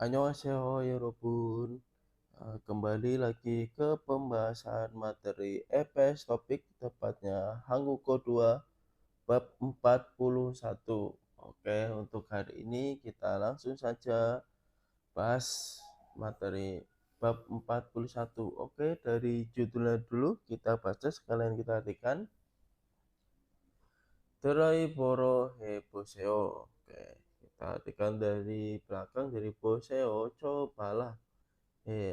Annyeonghaseyo 여러분. Kembali lagi ke pembahasan materi EPS topik tepatnya Hangguko 2 bab 41. Oke, untuk hari ini kita langsung saja bahas materi bab 41. Oke, dari judulnya dulu kita baca sekalian kita artikan. Terai boro he boseo. Oke, kita artikan dari belakang dari boseo, cobalah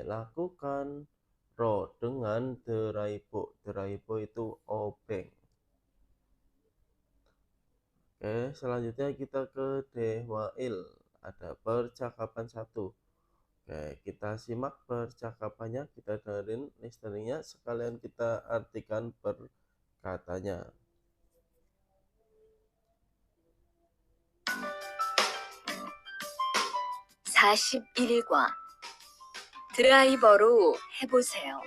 lakukan ro dengan teraipo. Teraipo itu obeng. Oke, selanjutnya kita ke dewail. Ada percakapan 1. Oke, kita simak percakapannya, kita dengerin listeningnya, sekalian kita artikan perkatanya. (41과) 드라이버로 해보세요.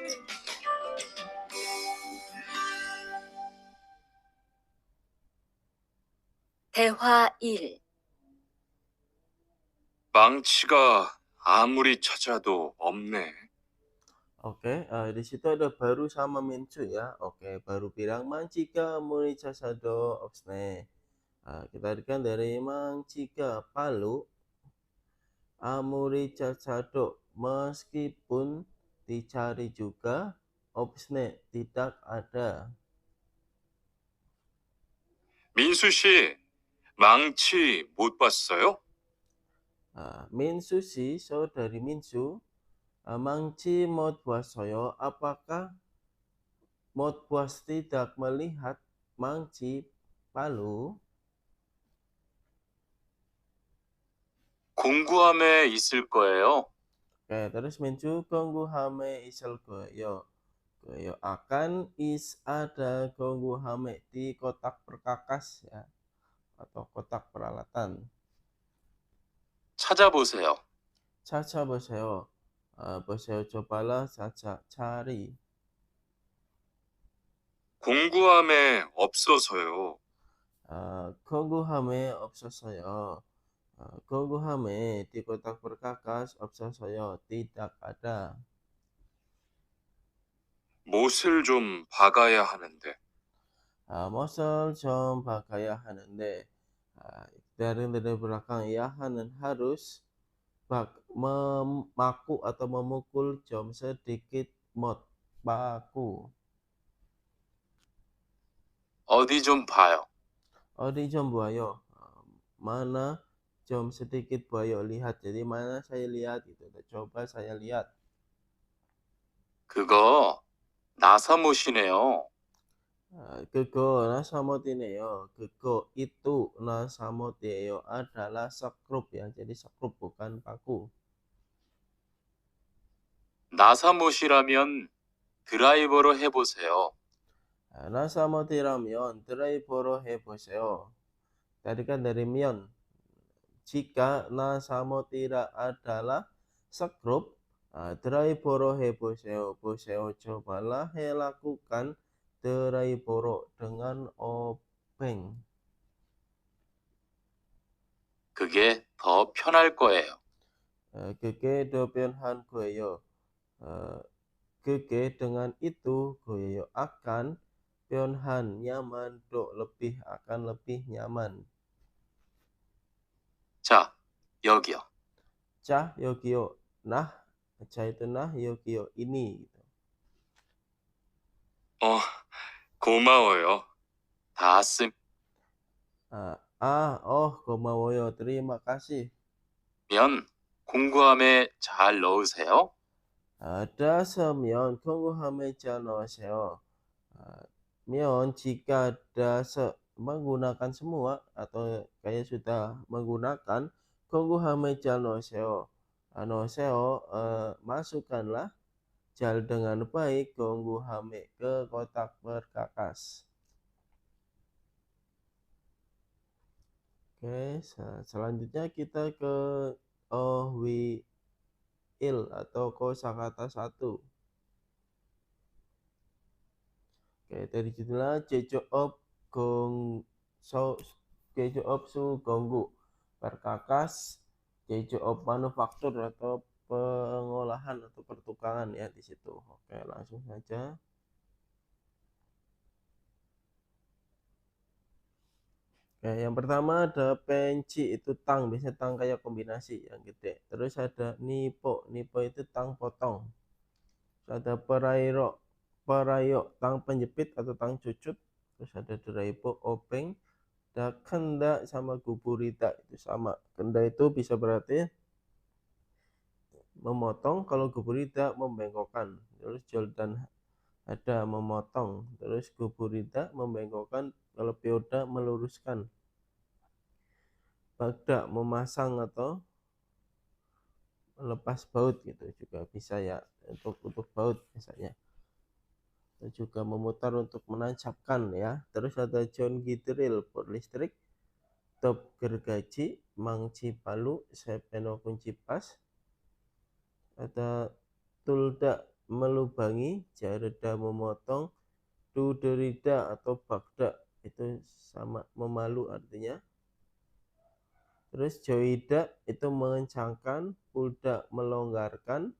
대화 1. 망치가 아무리 찾아도 없네. Oke, di situ ada baru sama mincu ya. Oke, baru bilang mangcika muri casado opsne. Kita artikan dari mangcika palu amuri casado, meskipun dicari juga opsne tidak ada. 민수 씨, 망치 못 봤어요? Minsu si, saudari Minsu, mangci mod buasoyo, apakah mod buas tidak melihat mangci palu? 공구함에 있을 거예요. Oke, terus Minsu kongguhame isel goyo. Goyo akan ada kongguhame di kotak perkakas ya, atau kotak peralatan. 찾아보세요. 찾아보세요. 보세요, cobalah cari. 공구함에 없어서요. kongguhame 없었어요. kongguhame di kotak perkakas 없었어요. Tidak ada. 못을 좀 박아야 하는데. 못을 좀 박아야 하는데. Dari belakang ya hanen harus memaku atau memukul jam sedikit mot baku. 어디 좀 봐요. Odi jam buayo. Mana jam sedikit buayo, lihat. Jadi mana saya lihat itu. Coba saya lihat. 그거 나사못이네요. Kego nasamot이네요. Kego itu nasamot이에요 adalah sekrup ya. Jadi sekrup bukan paku. 나사못이라면 드라이버로 해보세요. 나사못이라면 드라이버로 해보세요. Tadi kan dari mion. Jika nasamotira adalah sekrup, 드라이버로 해보세요. 보세요, cobalah lakukan 드라이버로 dengan obeng. 그게 더 편할 거예요. 그게 더 편한 거예요. 그게 dengan itu goyo akan 편한 nyaman do lebih akan lebih nyaman. 자, 여기요. 자, 여기요. Nah, 자 itu nah, 여기요 ini. 고마워요. 다 쓴. 고마워요. terima kasih. 면 공구함에 잘 넣으세요. 다 쓰면 공구함에 잘 넣으세요. 면 jika menggunakan semua atau kayak sudah menggunakan 공구함에 잘 넣으세요. masukkanlah 잘 dengan baik 공구함에 ke kotak perkakas. Oke, selanjutnya kita ke wi il atau kosakata 1. Oke, dari judulnya Jejo op gong so Jejo op su gonggu, perkakas Jejo op manufaktur atau pengolahan atau pertukangan ya di situ. Oke, langsung saja. Oke, yang pertama ada penci, itu tang, biasanya tang kayak kombinasi yang gede. Terus ada nipo, nipo itu tang potong. Terus ada perayo, tang penjepit atau tang cucut. Terus ada deraipo, openg. Ada kenda sama guburita, itu sama. Kenda itu bisa berarti memotong, kalau guburita membengkokkan. Terus Jordan ada memotong, terus guburita membengkokkan, kalau pioda meluruskan. Bagda memasang atau melepas baut gitu juga bisa ya, untuk baut misalnya. Atau juga memutar untuk menancapkan ya. Terus ada John Gitril for listrik, top gergaji, mangci palu, sepeno kunci pas. Ada tulda melubangi, jareda memotong, duderida atau bagda itu sama memalu artinya. Terus joida itu mengencangkan, pulda melonggarkan.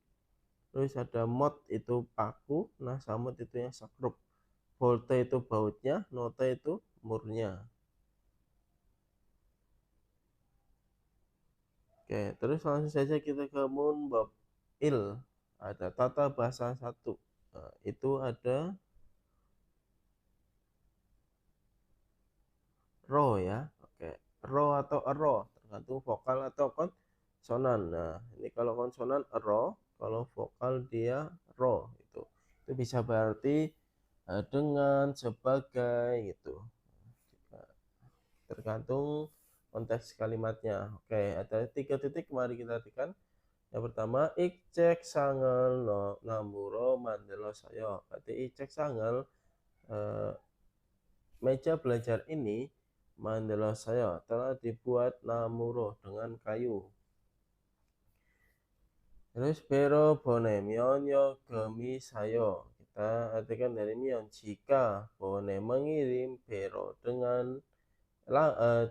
Terus ada mod itu paku, nah samut itu yang sakrup. Volte itu bautnya, nota itu murnya. Oke, terus langsung saja kita ke munbab il. Ada tata bahasa 1. Nah, itu ada ro ya. Oke, ro atau ero, tergantung vokal atau konsonan. Nah, ini kalau konsonan ero, kalau vokal dia ro itu. Itu bisa berarti dengan, sebagai gitu. Tergantung konteks kalimatnya. Oke, ada 3 titik, mari kita artikan. Yang pertama, icek sangel no namuro mandelo sayo. Berarti icek sangel, meja belajar ini mandelo sayo telah dibuat namuro dengan kayu. Terus pero bone mion yo gemi sayo. Kita artikan dari mion, jika bone mengirim pero dengan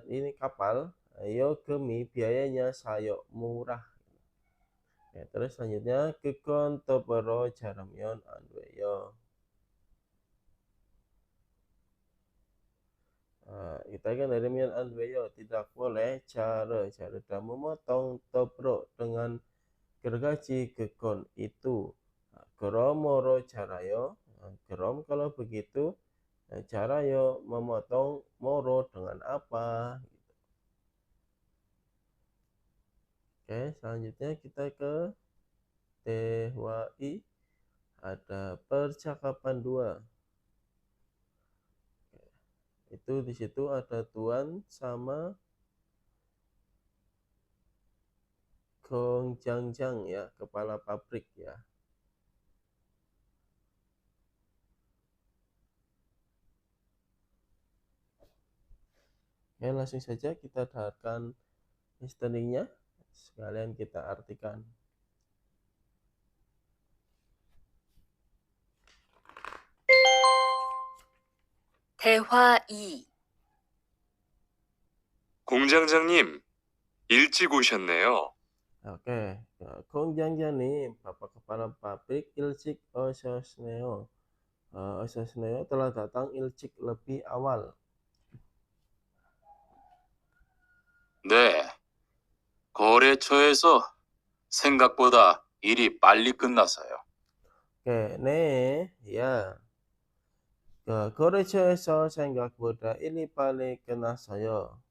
ini kapal, yo gemi biayanya sayo murah. Ya, terus selanjutnya kekon topero jaramion anweyo. Kita kan dari mion anweyo, tidak boleh cara memotong topro dengan gergaji kekon itu. Geromoro carayo, gerom kalau begitu, carayo memotong moro dengan apa? Oke, selanjutnya kita ke TWI. Ada percakapan 2. Itu di situ ada tuan sama Gong Jangjang ya, kepala pabrik ya. Oke, langsung saja kita dengarkan listeningnya, sekalian kita artikan. 대화 2. 공장장님, 일찍 오셨네요. Oke, Gong Jangjang, Bapak Kepala Pabrik ilcik ososneo. Ososneo telah datang ilcik lebih awal. 네. 거래처에서 생각보다 일이 빨리 끝나서요. Oke, ya. 거래처에서 생각보다 일이 빨리 끝났어요.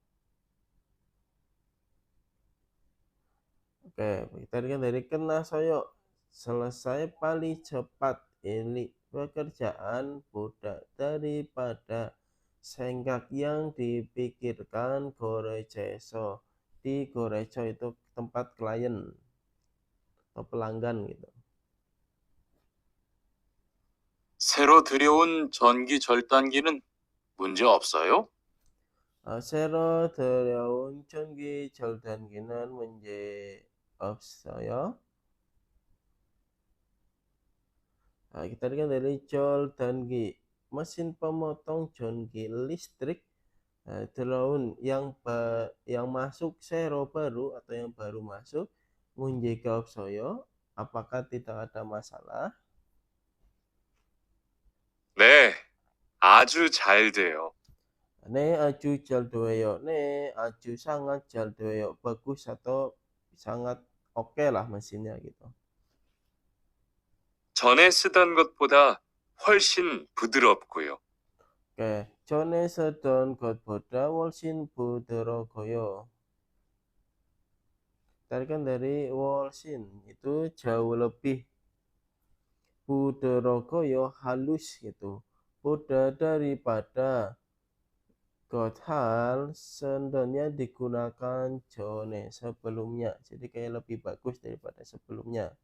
Oke, kita lihat dari 끝났어요, selesai paling cepat. Ini pekerjaan budak daripada senggak yang dipikirkan gorecheso. Di gorecho itu tempat klien atau pelanggan gitu. 새로 들여온 전기 절단기는 문제 없어요? 새로 들여온 전기 절단기는 문제 없어요. Kita lihat dari 절단기, mesin pemotong 전기 listrik. Terlaun yang masuk sero baru atau yang baru masuk 문제가 없어요. Apakah tidak ada masalah? 네, 아주 잘 돼요. 네, 아주 잘 돼요. 네, 아주 sangat 잘 돼요. Bagus atau sangat oke lah mesinnya gitu. 전에 쓰던 것보다 훨씬 부드럽고요. Oke, 전에 쓰던 것보다 훨씬 부드러워요. Tarikan dari 훨씬 itu jauh lebih. 부드러워요, halus gitu. Buddha daripada Godhal sebenarnya digunakan 전에 sebelumnya. Jadi kayak lebih bagus daripada sebelumnya.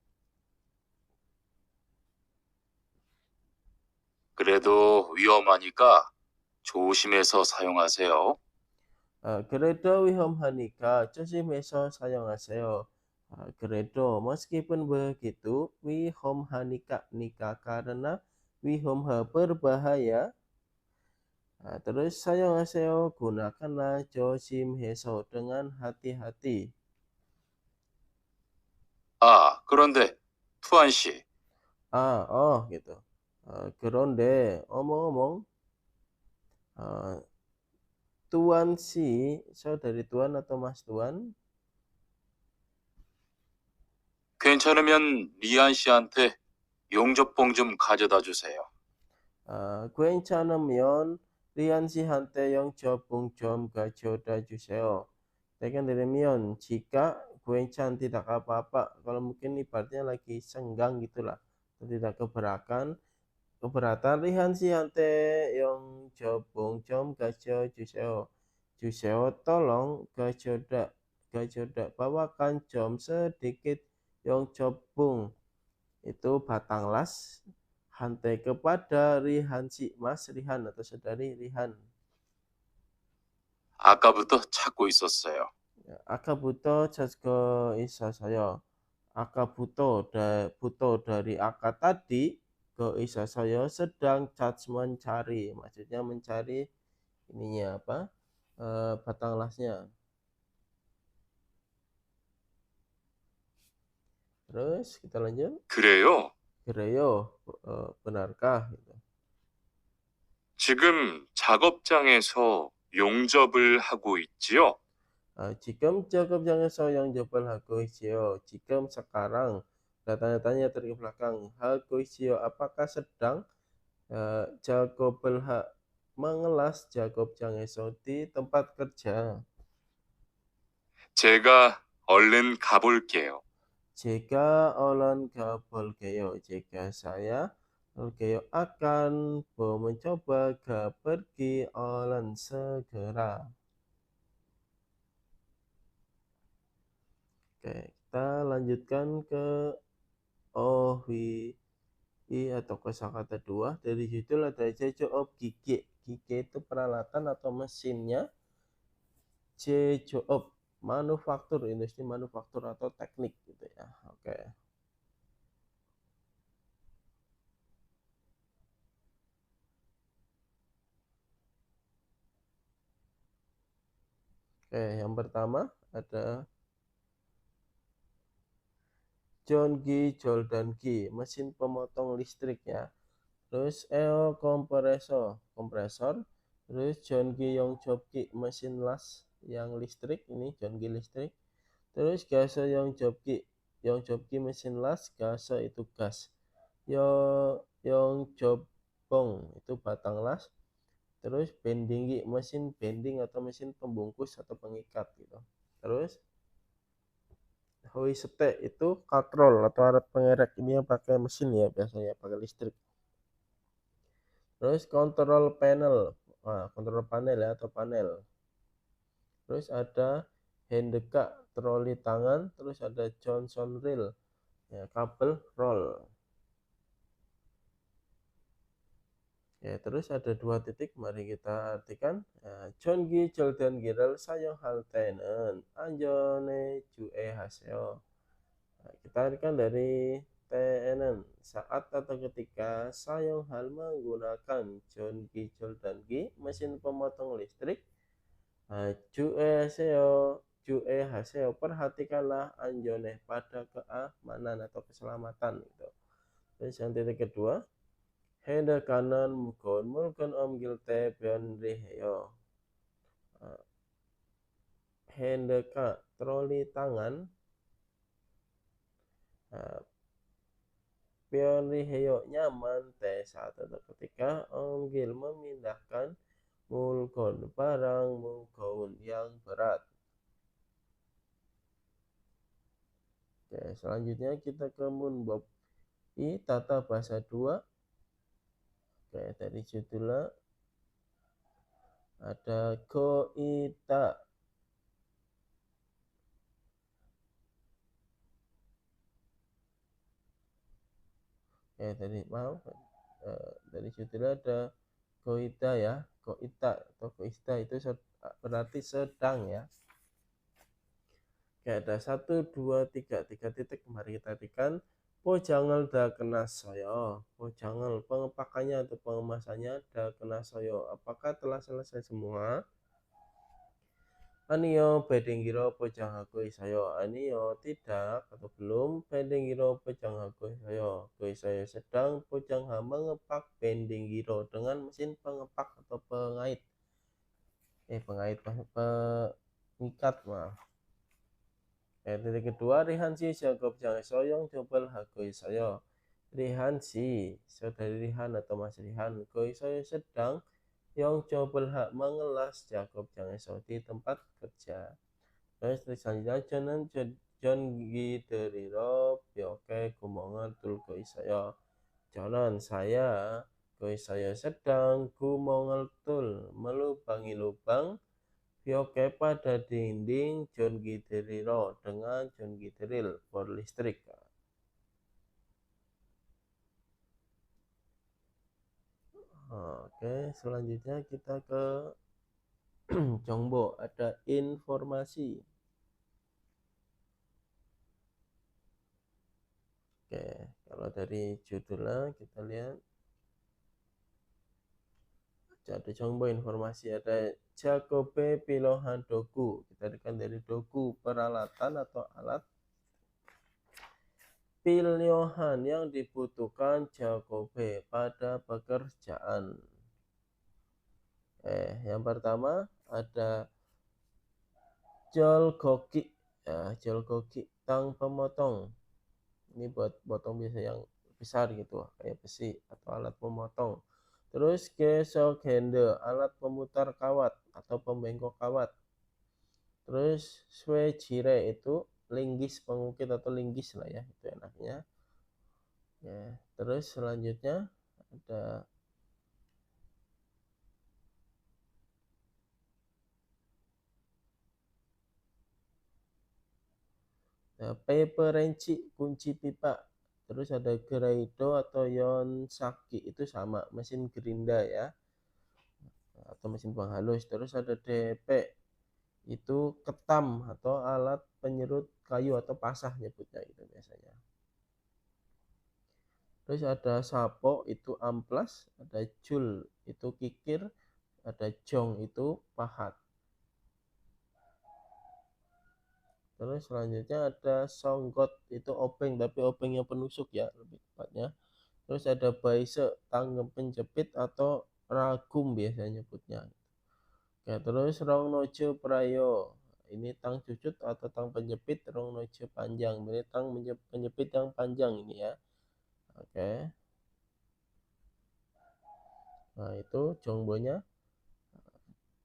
그래도 위험하니까 조심해서 사용하세요. 그래도 위험하니까 조심해서 사용하세요. 그래도 meskipun begitu 위험하니까 karena 위험하 berbahaya. Terus 사용하세요, gunakanlah 조심해서 dengan hati-hati. 아, 그런데 투안 씨, gitu. 그런데 omong-omong, Tuan si, saudari Tuan atau Mas Tuan, 괜찮으면 리안 씨한테 용접봉 좀 가져다 주세요. 괜찮으면 리안 씨한테 영접봉 좀 가져다 주세요. Tekan dari mion, jika 괜찮 tidak apa-apa. Kalau mungkin ibaratnya lagi senggang gitulah, tidak keberatan, 리안 씨한테 영접봉 좀 가져주세요. 주세요, tolong 가져다 bawakan 좀 sedikit 영접봉. Itu batang las. Hantai kepada Rihan si, Mas Rihan atau saudari Rihan. 아까부터 찾고 있었어요. 아까부터 찾고 있었어요. 아까부터 buto dari aka tadi ke isasaya sedang mencari, maksudnya mencari ininya apa, batang lasnya. Terus kita lanjut. 그래요? 그래요, benarkah gitu. 지금 작업장에서 용접을 하고 있지요? 지금 작업장에서 영접을 하고 있지요. 지금 sekarang, tanya dari belakang, hago isio, apakah sedang 작업을 mengelas 작업장에서 di tempat kerja. 제가 얼른 가볼게요. Jika 얼른 가볼게요. Jika saya akan mencoba pergi 얼른 segera. Oke, kita lanjutkan ke atau kosakata 2. Dari judul ada 제조업 기계. 기계 itu peralatan atau mesinnya. 제조업, manufaktur, industri manufaktur atau teknik gitu ya. Oke. Yang pertama ada 전기 절단기, mesin pemotong listrik ya. Terus kompresor, terus 전기 용접기, mesin las yang listrik, ini 전기 listrik. Terus gaso 용접기 mesin las, gaso itu gas. 용접봉 itu batang las. Terus bendinggi, mesin bending atau mesin pembungkus atau pengikat gitu. Terus hoisete itu katrol atau alat pengerek, ini yang pakai mesin ya, biasanya pakai listrik. Terus kontrol panel, kontrol panel ya atau panel. Terus ada handeka, troli tangan. Terus ada Johnson reel, ya, kabel roll. Oke, terus ada 2 titik, mari kita artikan. Jongi 절단 기를 사용할 때는 안전에 주의하세요. Kita artikan dari te는 saat atau ketika 사용할 menggunakan jongi 절단기 mesin pemotong listrik. 주의하세요, 주의하세요, perhatikanlah, 안전에 pada keamanan atau keselamatan gitu. Terus yang titik kedua, 핸드카는 무거운 물건 옮길 때 변리해요. 핸드카 troli tangan, 변리해요 nyaman, saat atau ketika, 옮길 memindahkan, mulkon barang, mugaun yang berat. Oke, selanjutnya kita ke munbob i tata bahasa 2. Oke, dari judulnya ada goita. Dari judulnya ada goita ya, goita atau goista itu berarti sedang ya. Oke, ada 1, 2, 3 titik, mari kita artikan. 포장을 다 끝났어요. 포장을 pengepakannya atau pengemasannya 다 끝났어요. Apakah telah selesai semua? 아니요, 배딩기로 포장하고 있어요. 아니요, tidak atau belum. 배딩기로 포장하고 있어요. saya sedang mengepak 배딩기로 dengan mesin pengepak atau pengait. Pengikat maaf. Titik kedua, 리한씨 작업장에서 영접을 하고 있어요. 리한씨, saudari Rihan atau Mas Rihan, saya sedang 영접을 mengelas 작업장에서 di tempat kerja. Terus selanjutnya, 저는 전기 들이러 벽에 구멍을 뚫고 있어요. 저는 saya sedang 구멍을 melubangi lubang 벽에 pada dinding 전기 들이러 dengan 전기 drill bor listrik. Oke, selanjutnya kita ke 정보, ada informasi. Oke, kalau dari judulnya kita lihat ada 정보 informasi, ada 작업에 필요한 도구. Kita lihat dari doku peralatan atau alat. 필요한 yang dibutuhkan, 작업에 pada pekerjaan. Yang pertama ada 절거기. 절거기 tang pemotong. Ini buat potong biasa yang besar gitu, kayak besi atau alat pemotong. Terus gesok handle, alat pemutar kawat atau pembengkok kawat. Terus swejire itu linggis pengukit atau linggis lah ya, itu enaknya. Ya, terus selanjutnya ada paper wrench, kunci pipa. Terus ada geraido atau yonsaki, itu sama, mesin gerinda ya, atau mesin penghalus. Terus ada DP, itu ketam atau alat penyerut kayu atau pasah nyebutnya itu biasanya. Terus ada sapo, itu amplas. Ada jul, itu kikir. Ada jong, itu pahat. Terus selanjutnya ada songgot, itu obeng, tapi obeng yang penusuk ya lebih tepatnya. Terus ada baise, tang penjepit atau ragum biasanya nyebutnya. Oke, terus rong nojo prayo, ini tang cucut atau tang penjepit rong nojo panjang, ini tang penjepit yang panjang ini ya. Oke, nah itu jongbonya.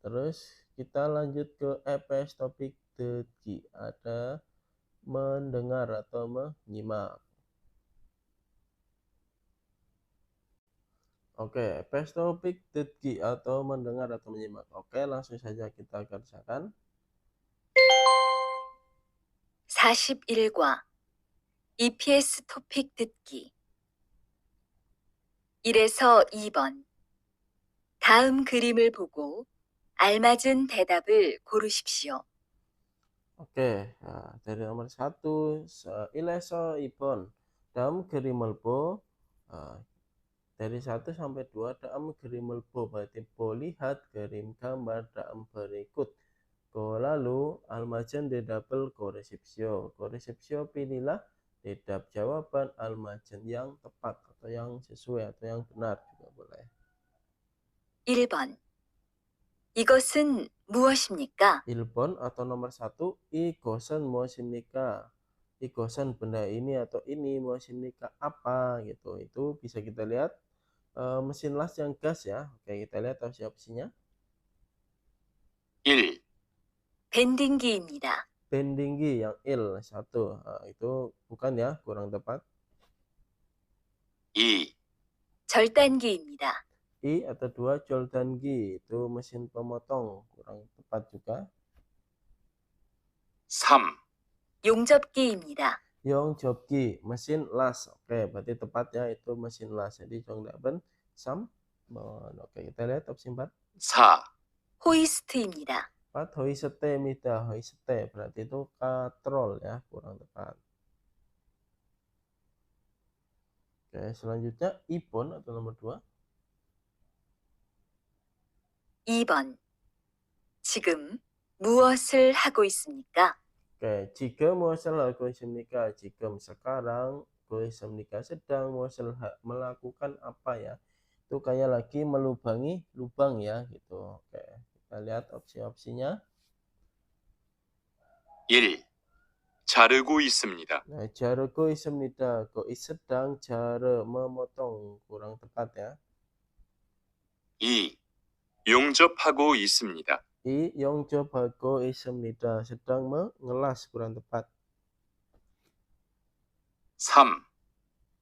Terus kita lanjut ke EPS topik degi, ada mendengar atau menyimak. Oke, EPS topik degi atau mendengar atau menyimak. Oke, langsung saja kita kerjakan. 41과 EPS 토픽 듣기 1에서 2번 다음 그림을 보고 알맞은 대답을 고르십시오. Oke, nah, dari nomor 1, ileso ipon. Dalam krimel po, dari 1 sampai 2 dalam krimel po. Berarti po lihat kirim gambar dalam berikut. Ko lalu almajen dedapel koresepsio. Koresepsio pilihlah dedap jawaban almajen yang tepat atau yang sesuai atau yang benar juga boleh. 1번. 이것은 무엇입니까? 1번 atau nomor 1, igosen muasimnika. Igosen benda ini atau ini, muasimnika apa gitu. Itu bisa kita lihat mesin las yang gas ya. Oke, kita lihat opsi-opsinya. 1, 밴딩기입니다. Pendinggi yang il 1. Itu bukan ya, kurang tepat. 2, 절단기입니다. I atau 2 Joldangi itu mesin pemotong, kurang tepat juga. 3, 용접기입니다. Yongjobgi mesin las. Oke, berarti tepat ya, itu mesin las. Jadi Jongdaben Sam. Oke, kita lihat opsi 4. 4, 호이스트입니다. 4 Hoisete mida, Hoisete berarti itu katrol ya, kurang tepat. Oke, selanjutnya Ipon atau nomor 2. 2번. 지금 무엇을 하고 있습니까? Oke, jika muasal goisemnika, jika sekarang goisemnika sedang muasal melakukan apa ya? Itu kayak lagi melubangi lubang ya gitu. Oke, kita lihat opsi-opsinya. 1, 자르고 있습니다. Nah, cara goisemnida, goi sedang cara memotong, kurang tepat ya. 2, 용접하고 있습니다. I yongjobago isemnida, sedang mengelas, kurang tepat. 3,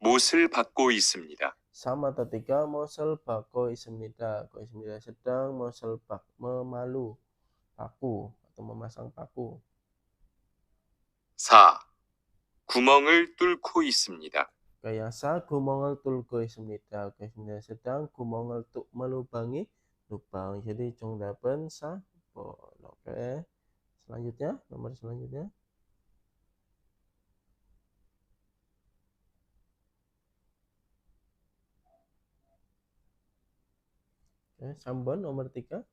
못을 받고 있습니다. Sama atau 3 mosel bako isemnida, go isemnida sedang mosel bak memalu paku atau memasang paku. 4, 구멍을 뚫고 있습니다. Kayak sa gumongal tulko isemnida, go isemnida sedang gumongal tuk melubangi lubang. Jadi Jongdaben sa. Oke. Selanjutnya, nomor selanjutnya. Oke, Sambon nomor 3.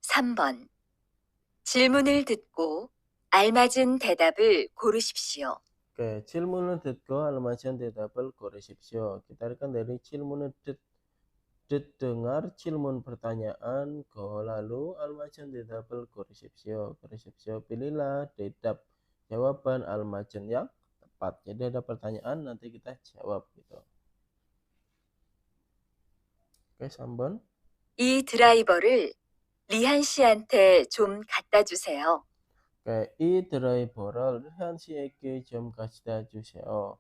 3번. 질문을 듣고 알맞은 대답을 고르십시오. Oke, cilmun을 듣고 almajan dedabel koresipsio. Kita rekan dari cilmun을 dengar cilmun pertanyaan, go lalu almajan dedabel koresipsio. Koresipsio pilihlah dedap jawaban almajan yang tepat. Jadi ada pertanyaan, nanti kita jawab gitu. Oke, Sambon. 이 드라이버를 리한 씨한테 좀 갖다 주세요. Oke, i 드라이버를 리한 씨에게 좀 가져다 주세요.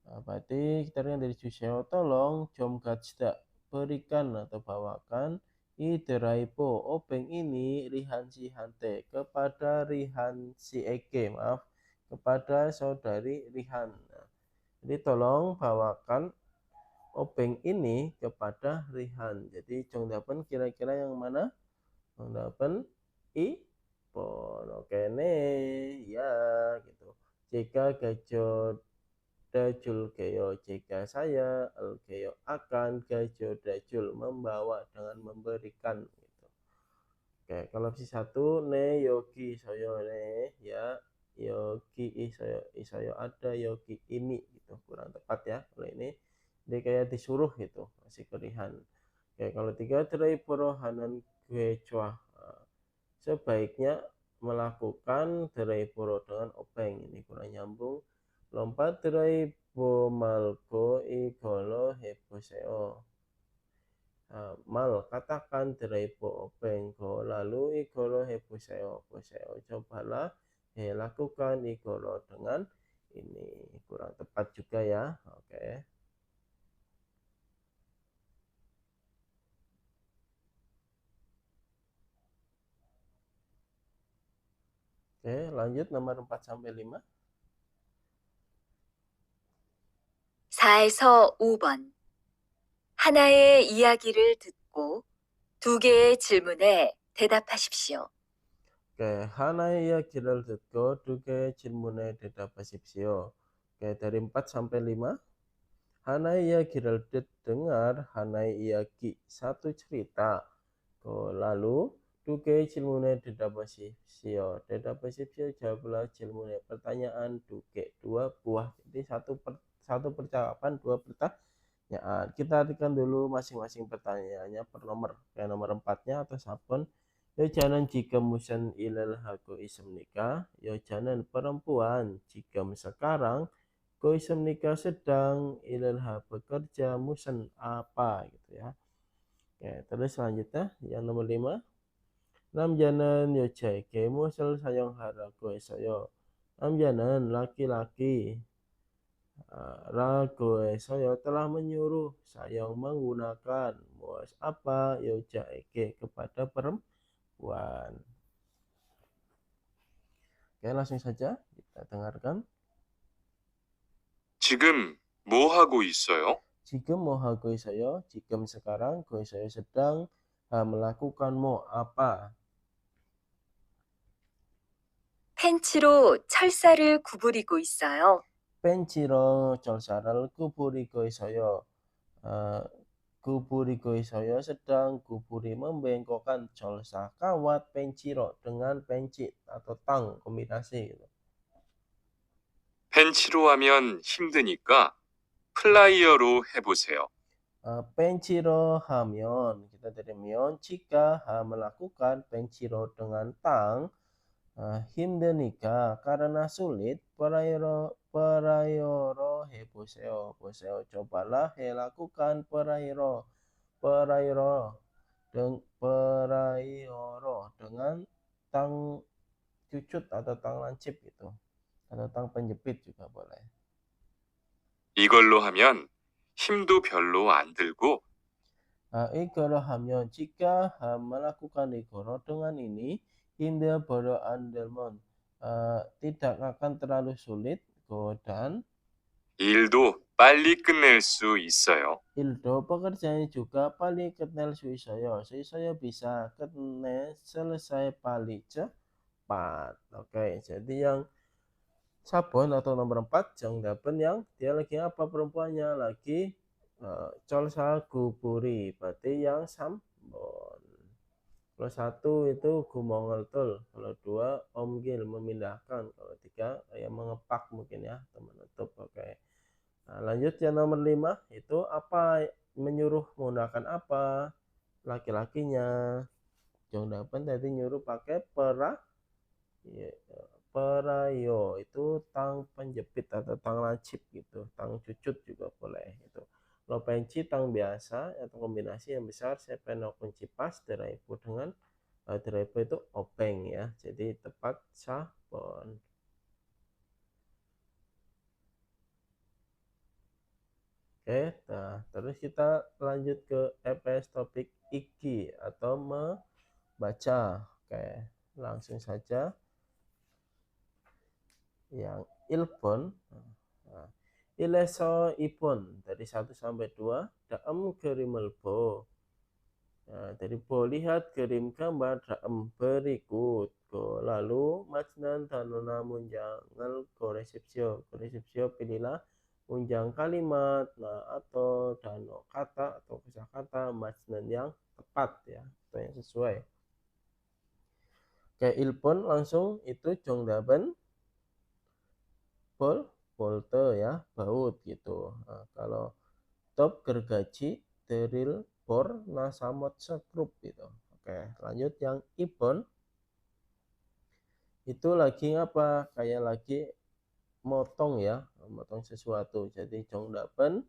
Berarti kita lihat dari 주세요, tolong 좀 가져다, berikan atau bawakan, i 드라이버 obeng ini 리한 씨한테, kepada 리한 씨에게, maaf, kepada saudari Rihan. Jadi tolong bawakan obeng ini kepada Rihan. Jadi Jongdaben kira-kira yang mana? Jongdaben i pon. Oke nih ya gitu. Jika gajo dajul geyo, jika saya geyo akan gajo dajul membawa dengan memberikan gitu. Oke, kalau opsi 1 ne yogi soyo ne ya, yogi isoyo ada, yogi ini gitu, kurang tepat ya kalau ini. Dia kayak disuruh gitu, masih kerihan. Oke, kalau 3 terai porohanan gue cuah, sebaiknya melakukan terai poro dengan openg, ini kurang nyambung. Lompat terai bomalko igolo heboseo. Mal katakan terai po openg ko lalu igolo heboseo boseo. Cobalah lakukan igolo dengan ini, kurang tepat juga ya. Oke. Oke, lanjut nomor 4 sampai 5. 4에서 5번. 하나의 이야기를 듣고 두 개의 질문에 대답하십시오. Oke, ha나의 iyagi를 듣고 두 개의 질문에 대답하십시오. Oke, dari 4 sampai 5. Ha나의 iyagi를 dengar ha나의 iya기, satu cerita. Lalu 두 개의 질문에 대답하십시오. 대답하십시오, jawablah 질문에. Pertanyaan 두 개, dua buah. Jadi satu percakapan, dua pertanyaan. Kita artikan dulu masing-masing pertanyaannya per nomor. Kayak nomor 4-nya atau sabun. 여자는 지금 무슨 일을 하고 있습니까? 여자는 perempuan 지금 sekarang kau 있습니까? sedang ilal bekerja musen apa gitu ya. Oke, terus selanjutnya yang nomor 5. 남자는 여자에게 무엇을 사용하라고 했어요? 남자는 laki-laki 라고 했어요. telah menyuruh saya menggunakan muas apa 여자에게 kepada perempuan. Oke, langsung saja kita dengarkan. 지금 뭐 하고 있어요? 지금 뭐 하고 있어요? 지금 sekarang saya sedang melakukan mau apa? 펜치로 철사를 구부리고 있어요. 펜치로 철사를 구부리고 있어요. 구부리고 있어요. sedang kuburi membengkokkan 철사 kawat 펜치로 dengan penci atau tang kombinasi gitu. 펜치로 하면 힘드니까 플라이어로 해보세요. 펜치로 하면 kita terjemahkan jika melakukan 펜치로 dengan tang 힘드니까 karena sulit perayoro 해보세요. 보세요. cobalah lakukan perayoro dengan tang cucut atau tang lancip gitu. Atau tang penjepit juga boleh. 이걸로 하면 힘도 별로 안 들고 이거로 하면 jika melakukan 이거로 dengan ini 힘들 보러 안 들면 tidak akan terlalu sulit dan 일도 빨리 끝낼 수 있어요. 일도 pekerjaannya juga paling 끝낼 수 있어요. saya bisa selesai paling cepat. Oke, jadi yang sabun atau nomor 4 정답은 yang dia lagi apa perempuannya lagi colsa kuburi, berarti yang sabun. Kalau 1 itu gumongeltul, kalau 2 omgil memindahkan, kalau 3 yang mengepak mungkin ya, atau menutup. Oke. Nah, lanjut yang nomor 5 itu apa menyuruh menggunakan apa? Laki-lakinya. Jongdapan tadi nyuruh pakai perayo itu tang penjepit atau tang lancip gitu, tang cucut juga boleh itu. Kalau penci tang biasa atau kombinasi yang besar saya pengen kunci pas deraipu dengan deraipu itu openg ya, jadi tepat sabon. Oke, nah terus kita lanjut ke EPS topik iki atau membaca. Oke, langsung saja yang ilpon. Nah, ileso ipon dari 1 sampai 2 daem kerimelbo. Nah, dari bo lihat kirim gambar daem berikut. Lalu majnan tanuna munjangal koresepsio. Koresepsio pilihlah unjang kalimat atau dano kata atau kosakata majnan yang tepat ya, atau yang sesuai. Kayak ilpon langsung itu jongdaben polte ya, baut gitu. Nah, kalau top gergaji deril bor nasamot sekrup gitu. Oke, lanjut yang ipon itu lagi apa? Kayak lagi motong ya, motong sesuatu. Jadi jongdapen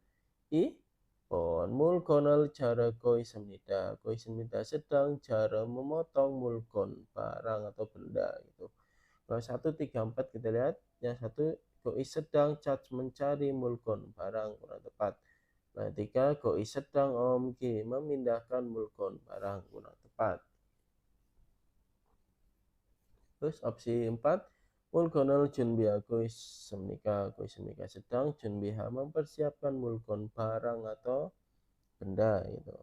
ipon mulkonel cara koisemnida. Koisemnida sedang cara memotong mulkon barang atau benda gitu. Kalau 1, 3, 4 kita lihat, yang 1 Gois sedang mencari mulkon barang kurang tepat. Nah, 3 Gois sedang omgi memindahkan mulkon barang kurang tepat. Terus opsi 4 mulkonel junbiha Gois semnika sedang junbiha mempersiapkan mulkon barang atau benda gitu.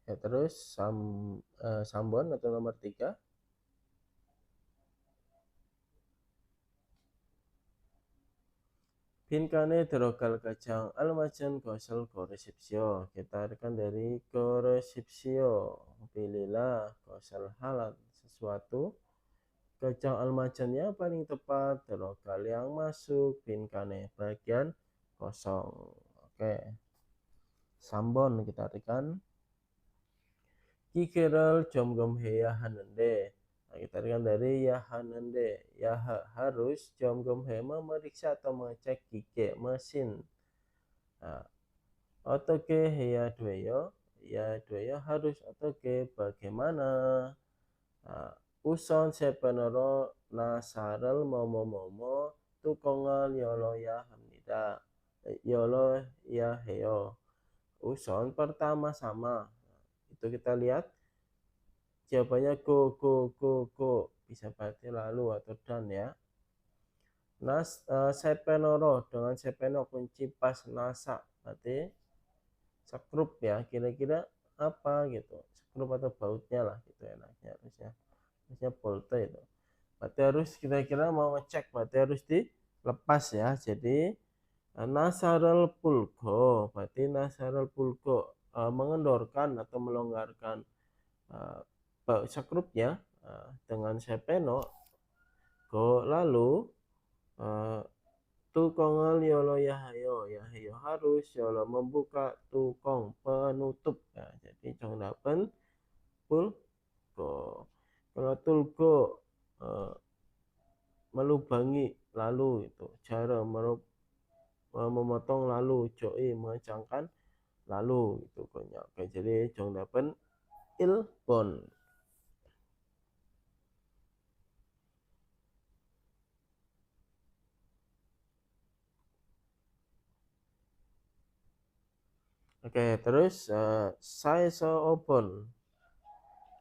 Ya, terus sambon atau nomor 3. Pinkane drogal kajang almajan kosel koresipsio. Kita rekan dari koresipsio. Pilihlah kosel halat sesuatu. Kajang almajannya paling tepat. Drogal yang masuk. Pinkane bagian kosong. Oke. Sambon kita rekan. Kikiral jomgom heya hanende. Nah, kita lihat dari ya hanende. Ya harus jomgom he memeriksa atau mengecek gigi mesin. Nah, otoke heya dweyo. Ya dweyo harus otoke bagaimana. Nah, uson sepenoro nasaral momo tukongal yolo ya hamnida. Yolo ya heyo. Uson pertama sama. Itu kita lihat jawabannya go. Bisa berarti lalu atau dan ya. Sepenoro dengan sepeno kunci pas nasa berarti sekrup ya, kira-kira apa gitu, sekrup atau bautnya lah gitu enaknya, harusnya bolte itu. Berarti harus kira-kira mau ngecek, berarti harus dilepas ya. Jadi nasarul pulgo, berarti nasarul pulgo mengendorkan atau melonggarkan sekrupnya dengan sepeno. Lalu tukong yolo yahayo harus yolo membuka tukong penutup ya. Jadi jangan dapen pulgo. Kalau tulgo melubangi lalu itu cara memotong lalu, joi mengecangkan lalu itu banyak. Oke, jadi jangan dapen ilbon. Oke, terus saya obon.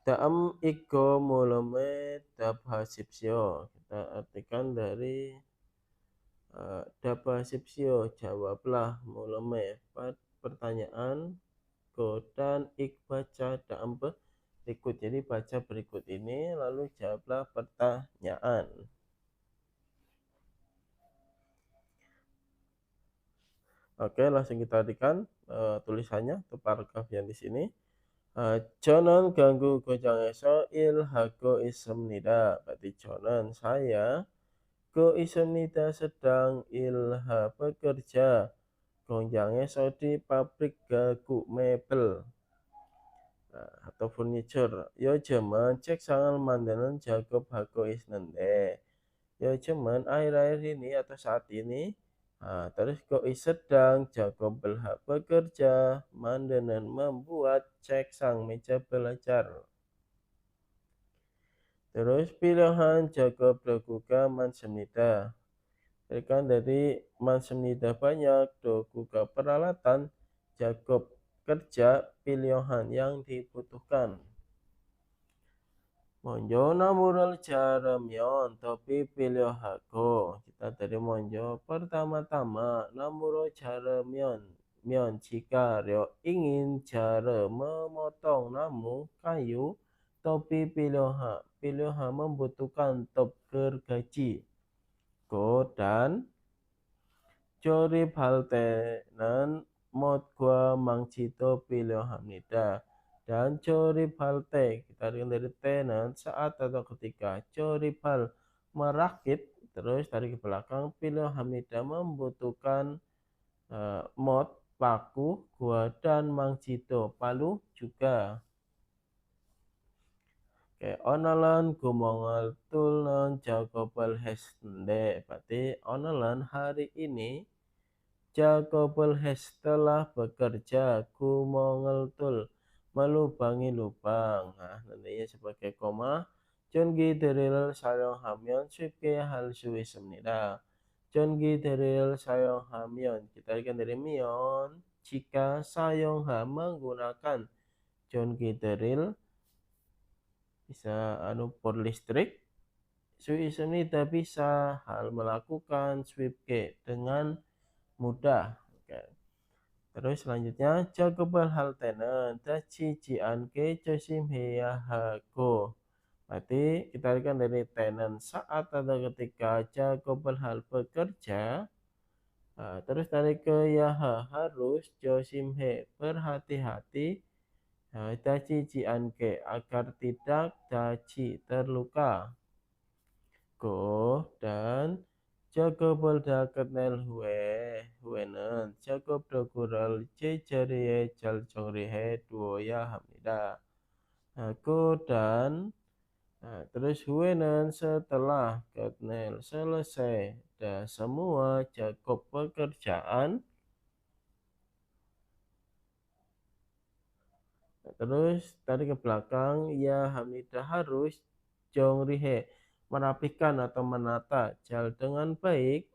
Daam iko mulome dabhasipsio. Kita artikan dari dabhasipsio, jawablah mulome pertanyaan go dan ik baca daam berikut. Jadi baca berikut ini lalu jawablah pertanyaan. Oke, langsung kita artikan tulisannya atau paragraf yang di sini. Jonon ganggu gojang eso ilhago ismnida. Berarti jonon saya go ismnida sedang ilha bekerja. Gonjang eso di pabrik gagu mebel atau furniture. Yo jemen cek sangal mandanan jago bago isnende. Yo jemen akhir-akhir ini atau saat ini. Terus koi sedang jago bekerja mandanan membuat cek sang meja belajar. Terus pilihan jago dokuga mansemnida. Berikan dari mansemnida banyak dokuga peralatan jago kerja pilihan yang dibutuhkan. Monjo namural jaramyon topi pilih hago. Kita dari monjo pertama-tama namuro jaramyon. Jika Ryo ingin cara memotong namu kayu, topi pilih membutuhkan top gergaji. Go dan cori baltenan mod gua mangcito pilih hamnida. Dan cori balte, kita lihat dari tenan saat atau ketika cori bal merakit, terus dari ke belakang pilih hamnida membutuhkan mod paku gua dan mangcito palu juga. Oke, onalan gumongal tulon jagobel hesende. Berarti onalan hari ini jagobel hes telah bekerja gumongal tul melubangi lubang. Nah, nantinya sebagai koma. Jongi deril sayong hamyon suke hal suwi semnida. Jongi deril sayong hamyon. Kita lihat dari mion. Jika sayong ham menggunakan jongi deril bisa bor listrik. Su ismnida bisa hal melakukan swipke dengan mudah. Oke. Terus selanjutnya jagobal hal tenen cijian ke josim heya hago. Berarti kita lihat dari tenen saat atau ketika jagobal hal bekerja. Terus dari ke yaha harus josim he berhati-hati. Daci cianke agar tidak daci terluka. Go dan jago bolda ketnel huenen jago dogural jejariye jal jongrihe duoya hamida. Go dan terus huenen setelah ketnel selesai dan semua jago pekerjaan. Terus tadi ke belakang ya Hamidah harus jongrihe merapikan atau menata jal dengan baik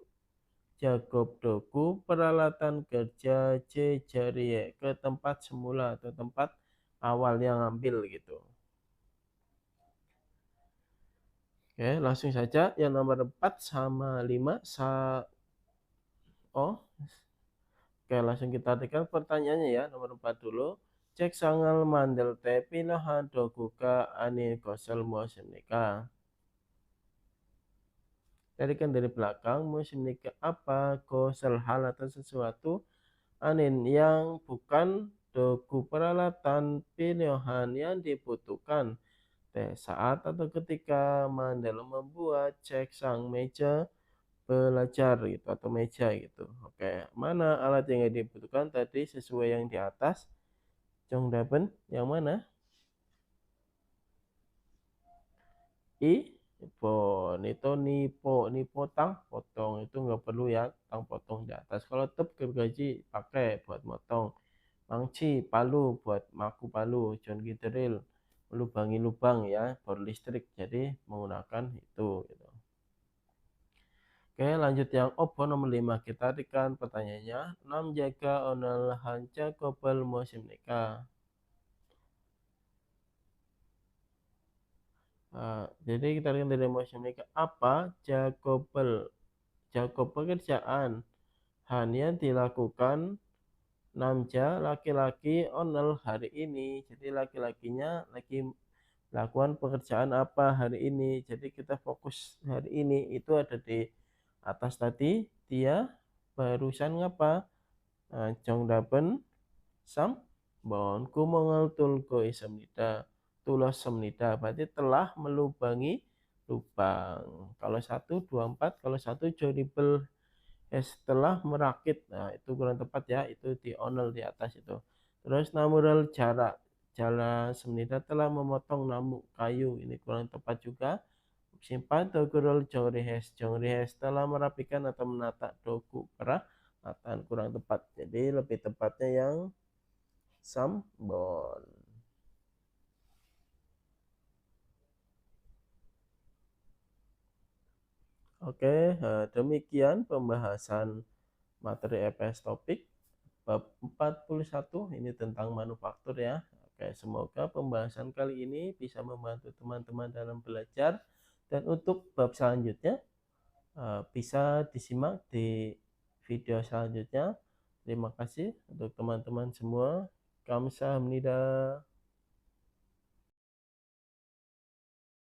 Jagob doku peralatan kerja jejarie ke tempat semula atau tempat awal yang ambil gitu. Oke, langsung saja yang nomor 4 sama 5 Oke, langsung kita tekan pertanyaannya ya. Nomor 4 dulu. Cek sangal mandel te pinahan dokuka ani kosel musim nikah. Tadi kan dari belakang musim nikah apa kosel hal atau sesuatu anin yang bukan doku peralatan pilihan yang dibutuhkan saat atau ketika mandel membuat cek sang meja belajar gitu atau meja gitu. Oke, mana alat yang dibutuhkan tadi sesuai yang di atas? Jongdaben yang mana? Bon itu nipo tang potong itu nggak perlu ya tang potong di atas. Kalau tep gergaji pakai buat motong. Mangci palu buat maku palu. John drill melubangi lubang ya bor listrik. Jadi menggunakan itu. Gitu. Oke lanjut yang opo nomor 5 kita tekan pertanyaannya. 6 jaga onel hanca kopel musim nikah. Jadi kita lihat dari musim nikah apa jago pekerjaan hanya dilakukan namja laki-laki onel hari ini. Jadi laki-lakinya lagi melakukan pekerjaan apa hari ini. Jadi kita fokus hari ini itu ada di atas tadi. Dia barusan ngapa? Jongdaben sam bon kumongal tulko isamnida tulas semnida berarti telah melubangi lubang. Kalau 124, kalau 1 joribel setelah merakit. Nah, itu kurang tepat ya, itu di onel di atas itu. Terus namural jarak jala semnida telah memotong namu kayu. Ini kurang tepat juga. Simpan dogurul jongrihes telah merapikan atau menata doku peralatan kurang tepat. Jadi lebih tepatnya yang Sambon. Oke, demikian pembahasan materi EPS topik bab 41 ini tentang manufaktur ya. Oke, semoga pembahasan kali ini bisa membantu teman-teman dalam belajar dan untuk bab selanjutnya bisa disimak di video selanjutnya. Terima kasih untuk teman-teman semua. Kamsahamnida.